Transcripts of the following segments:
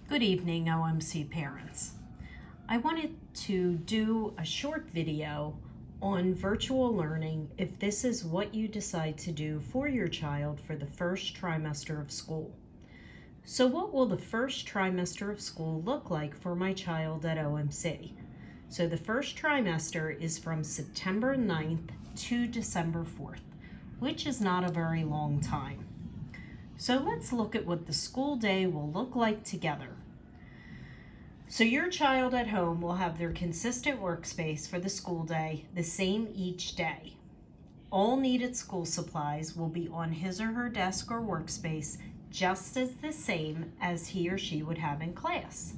Good evening, OMC parents. I wanted to do a short video on virtual learning if this is what you decide to do for your child for the first trimester of school. So what will the first trimester of school look like for my child at OMC? So the first trimester is from September 9th to December 4th, which is not a very long time. So let's look at what the school day will look like together. So your child at home will have their consistent workspace for the school day, the same each day. All needed school supplies will be on his or her desk or workspace, just as the same as he or she would have in class.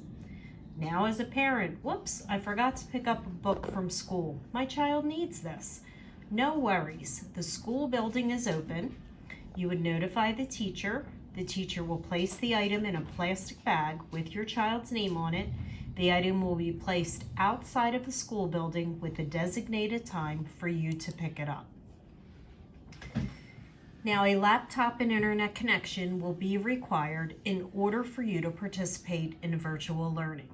Now as a parent, whoops, I forgot to pick up a book from school. My child needs this. No worries, the school building is open. You would notify the teacher. The teacher will place the item in a plastic bag with your child's name on it. The item will be placed outside of the school building with a designated time for you to pick it up. Now, a laptop and internet connection will be required in order for you to participate in virtual learning.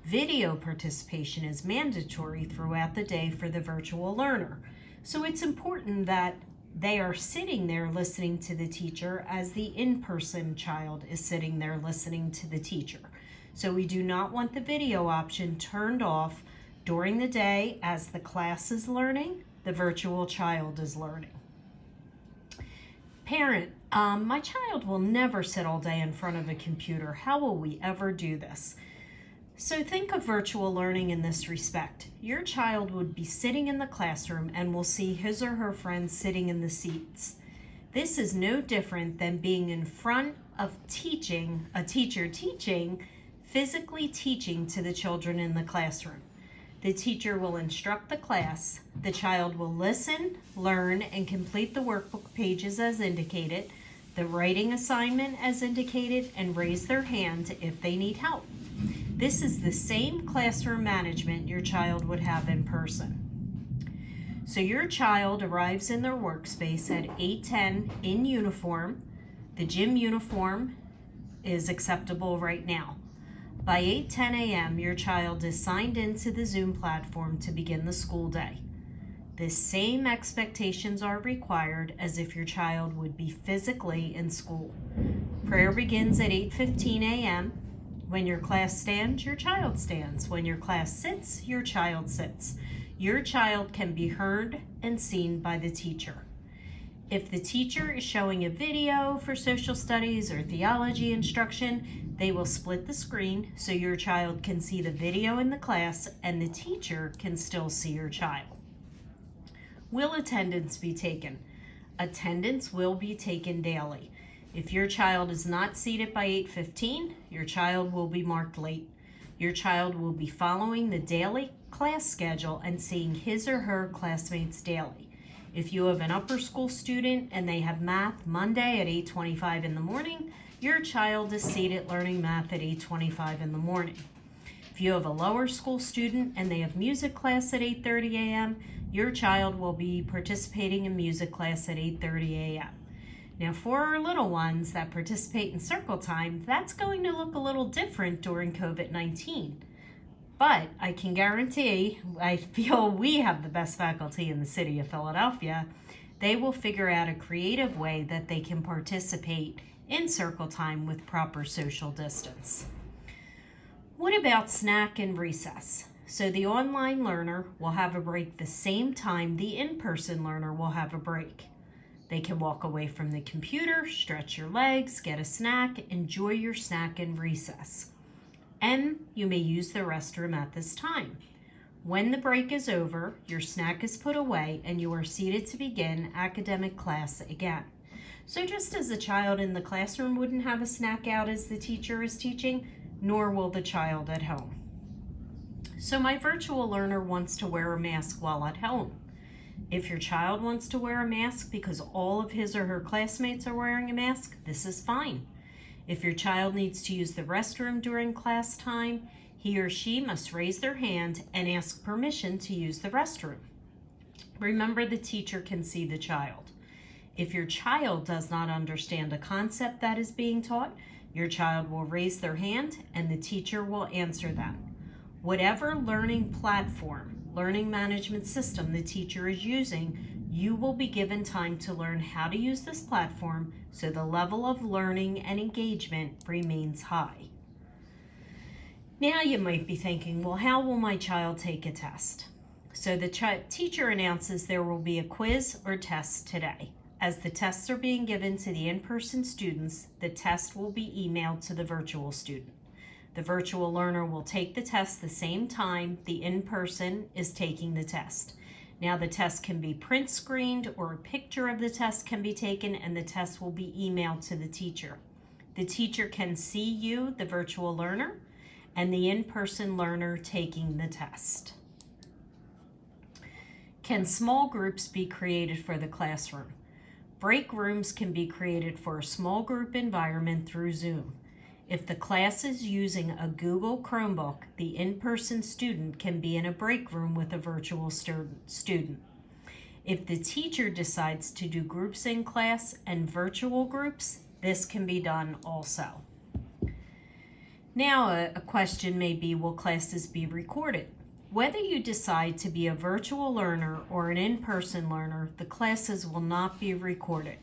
Video participation is mandatory throughout the day for the virtual learner, so it's important that they are sitting there listening to the teacher as the in-person child is sitting there listening to the teacher. So we do not want the video option turned off during the day as the class is learning, the virtual child is learning. Parent, my child will never sit all day in front of a computer. How will we ever do this? So think of virtual learning in this respect. Your child would be sitting in the classroom and will see his or her friends sitting in the seats. This is no different than being in front of a teacher teaching, physically teaching to the children in the classroom. The teacher will instruct the class. The child will listen, learn, and complete the workbook pages as indicated, the writing assignment as indicated, and raise their hand if they need help. This is the same classroom management your child would have in person. So your child arrives in their workspace at 8:10 in uniform. The gym uniform is acceptable right now. By 8:10 a.m., your child is signed into the Zoom platform to begin the school day. The same expectations are required as if your child would be physically in school. Prayer begins at 8:15 a.m. When your class stands, your child stands. When your class sits, your child sits. Your child can be heard and seen by the teacher. If the teacher is showing a video for social studies or theology instruction, they will split the screen so your child can see the video in the class and the teacher can still see your child. Will attendance be taken? Attendance will be taken daily. If your child is not seated by 8:15, your child will be marked late. Your child will be following the daily class schedule and seeing his or her classmates daily. If you have an upper school student and they have math Monday at 8:25 in the morning, your child is seated learning math at 8:25 in the morning. If you have a lower school student and they have music class at 8:30 a.m., your child will be participating in music class at 8:30 a.m. Now for our little ones that participate in circle time, that's going to look a little different during COVID-19. But I can guarantee, I feel we have the best faculty in the city of Philadelphia. They will figure out a creative way that they can participate in circle time with proper social distance. What about snack and recess? So the online learner will have a break the same time the in-person learner will have a break. They can walk away from the computer, stretch your legs, get a snack, enjoy your snack in recess. And you may use the restroom at this time. When the break is over, your snack is put away and you are seated to begin academic class again. So just as the child in the classroom wouldn't have a snack out as the teacher is teaching, nor will the child at home. So my virtual learner wants to wear a mask while at home. If your child wants to wear a mask because all of his or her classmates are wearing a mask, this is fine. If your child needs to use the restroom during class time, he or she must raise their hand and ask permission to use the restroom. Remember, the teacher can see the child. If your child does not understand a concept that is being taught, Your child will raise their hand and the teacher will answer them. Whatever learning platform, learning management system the teacher is using, you will be given time to learn how to use this platform so the level of learning and engagement remains high. Now you might be thinking, well, how will my child take a test? So the teacher announces there will be a quiz or test today. As the tests are being given to the in-person students, the test will be emailed to the virtual student. The virtual learner will take the test the same time the in-person is taking the test. Now the test can be print screened or a picture of the test can be taken and the test will be emailed to the teacher. The teacher can see you, the virtual learner, and the in-person learner taking the test. Can small groups be created for the classroom? Break rooms can be created for a small group environment through Zoom. If the class is using a Google Chromebook, the in-person student can be in a break room with a virtual student. If the teacher decides to do groups in class and virtual groups, this can be done also. Now a question may be, will classes be recorded? Whether you decide to be a virtual learner or an in-person learner, the classes will not be recorded.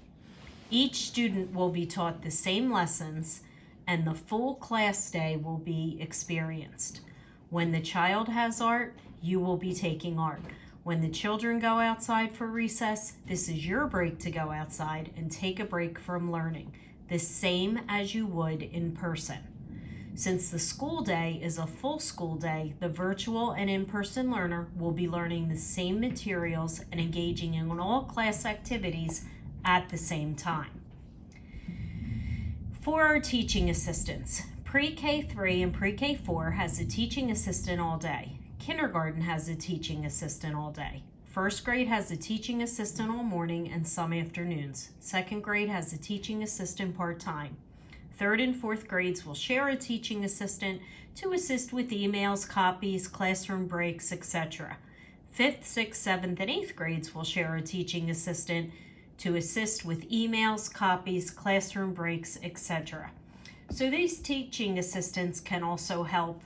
Each student will be taught the same lessons and the full class day will be experienced. When the child has art, you will be taking art. When the children go outside for recess, this is your break to go outside and take a break from learning, the same as you would in person. Since the school day is a full school day, the virtual and in-person learner will be learning the same materials and engaging in all class activities at the same time. For our teaching assistants, Pre-K3 and Pre-K4 has a teaching assistant all day. Kindergarten has a teaching assistant all day. First grade has a teaching assistant all morning and some afternoons. Second grade has a teaching assistant part-time. Third and fourth grades will share a teaching assistant to assist with emails, copies, classroom breaks, etc. Fifth, sixth, seventh, and eighth grades will share a teaching assistant to assist with emails, copies, classroom breaks, etc. So these teaching assistants can also help,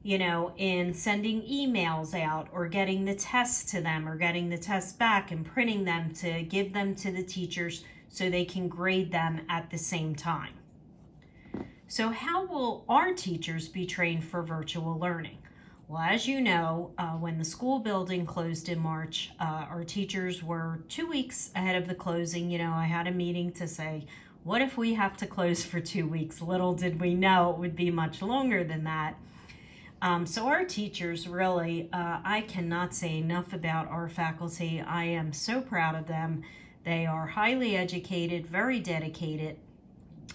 in sending emails out or getting the tests to them or getting the tests back and printing them to give them to the teachers so they can grade them at the same time. So how will our teachers be trained for virtual learning? Well, as you know, when the school building closed in March, our teachers were 2 weeks ahead of the closing. I had a meeting to say, what if we have to close for 2 weeks? Little did we know it would be much longer than that. So our teachers really, I cannot say enough about our faculty. I am so proud of them. They are highly educated, very dedicated.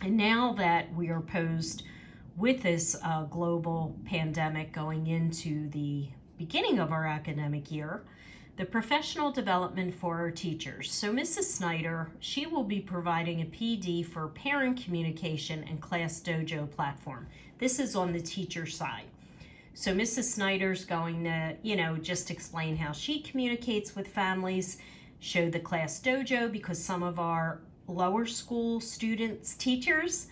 And now that we are posed with this global pandemic going into the beginning of our academic year, the professional development for our teachers. So Mrs. Snyder, she will be providing a PD for parent communication and Class Dojo platform. This is on the teacher side. So Mrs. Snyder's going to, just explain how she communicates with families, show the Class Dojo, because some of our lower school students, teachers,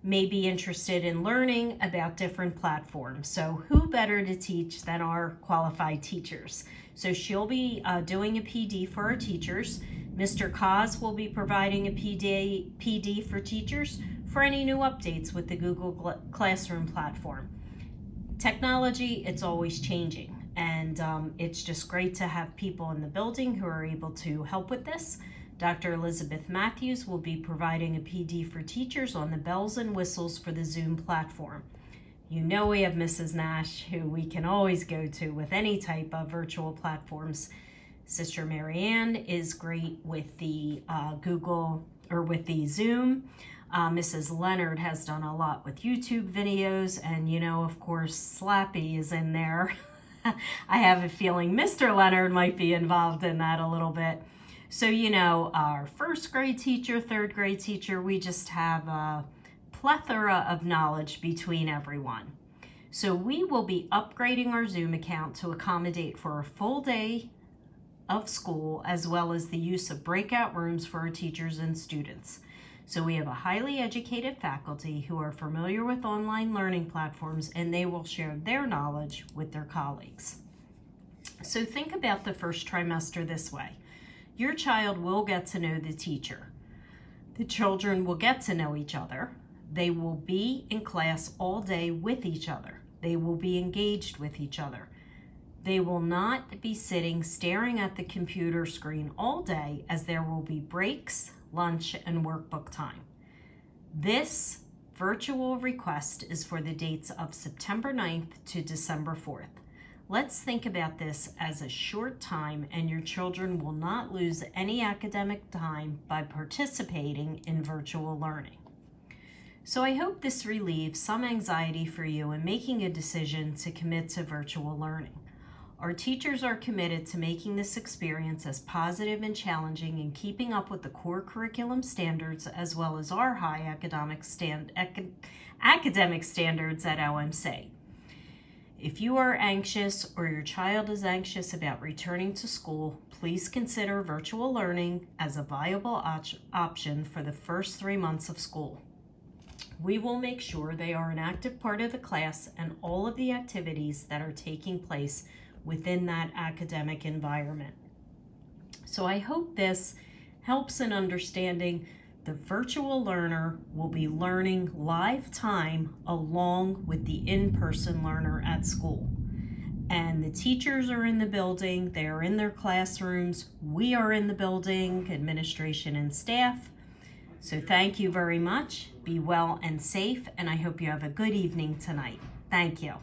may be interested in learning about different platforms. So who better to teach than our qualified teachers? So she'll be doing a PD for our teachers. Mr. Kaz will be providing a PD for teachers for any new updates with the Google Classroom platform. Technology, it's always changing, and it's just great to have people in the building who are able to help with this. Dr. Elizabeth Matthews will be providing a PD for teachers on the bells and whistles for the Zoom platform. We have Mrs. Nash, who we can always go to with any type of virtual platforms. Sister Marianne is great with the with the Zoom. Mrs. Leonard has done a lot with YouTube videos, and of course, Slappy is in there. I have a feeling Mr. Leonard might be involved in that a little bit. So, our first grade teacher, third grade teacher, we just have a plethora of knowledge between everyone. So we will be upgrading our Zoom account to accommodate for a full day of school, as well as the use of breakout rooms for our teachers and students. So we have a highly educated faculty who are familiar with online learning platforms, and they will share their knowledge with their colleagues. So think about the first trimester this way. Your child will get to know the teacher. The children will get to know each other. They will be in class all day with each other. They will be engaged with each other. They will not be sitting staring at the computer screen all day, as there will be breaks, lunch, and workbook time. This virtual request is for the dates of September 9th to December 4th. Let's think about this as a short time, and your children will not lose any academic time by participating in virtual learning. So I hope this relieves some anxiety for you in making a decision to commit to virtual learning. Our teachers are committed to making this experience as positive and challenging and keeping up with the core curriculum standards, as well as our high academic standards at OMC. If you are anxious or your child is anxious about returning to school, please consider virtual learning as a viable option for the first 3 months of school. We will make sure they are an active part of the class and all of the activities that are taking place within that academic environment. So I hope this helps in understanding the virtual learner will be learning live time along with the in-person learner at school. And the teachers are in the building, they are in their classrooms, we are in the building, administration and staff. So thank you very much. Be well and safe, and I hope you have a good evening tonight. Thank you.